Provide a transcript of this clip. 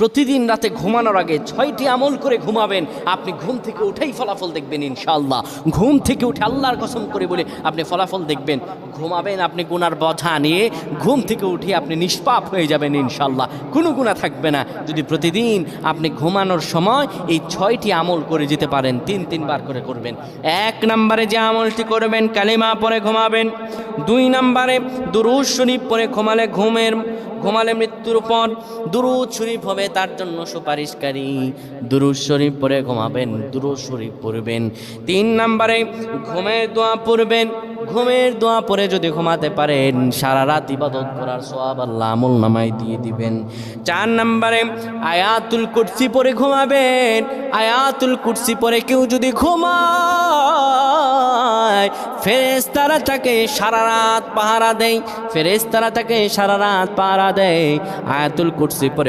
প্রতিদিন রাতে ঘুমানোর আগে 6টি আমল করে ঘুমাবেন। আপনি ঘুম থেকে উঠেই ফলাফল দেখবেন ইনশাআল্লাহ। ঘুম থেকে উঠে আল্লাহর কসম করে বলে আপনি ফলাফল দেখবেন। ঘুমাবেন আপনি গুনার বোঝা নিয়ে, ঘুম থেকে উঠে আপনি নিষ্পাপ হয়ে যাবেন ইনশাআল্লাহ, কোনো গুনাহ থাকবে না। যদি প্রতিদিন আপনি ঘুমানোর সময় এই 6টি আমল করে যেতে পারেন, 3বার করে করবেন। 1 নম্বরে যে আমলটি করবেন, কালিমা পড়ে ঘুমাবেন। 2 নম্বরে দুরূদ শরীফ পড়ে ঘুমালে মৃত্যুর পর দুরূদ শরীফ হবে তার জন্য সুপারিশকারী। দুরূদ শরীফ পড়ে ঘুমাবেন, দুরূদ শরীফ পড়বেন। 3 নম্বরে ঘুমের দোয়া পড়বেন। ঘুমের দোয়া পড়ে যদি ঘুমাতে পারেন, সারা রাত ইবাদত করার সওয়াব আল্লাহ আমল নামায় দিয়ে দিবেন। 4 নম্বরে আয়াতুল কুরসি পড়ে ঘুমাবেন। আয়াতুল কুরসি পড়ে কেউ যদি ঘুমায়, ফেরেশতারা তাকে সারা রাত পাহারা দেয়। ফেরেশতারা তাকে সারা রাত পাহারা দেয়। আয়াতুল কুরসি পড়ে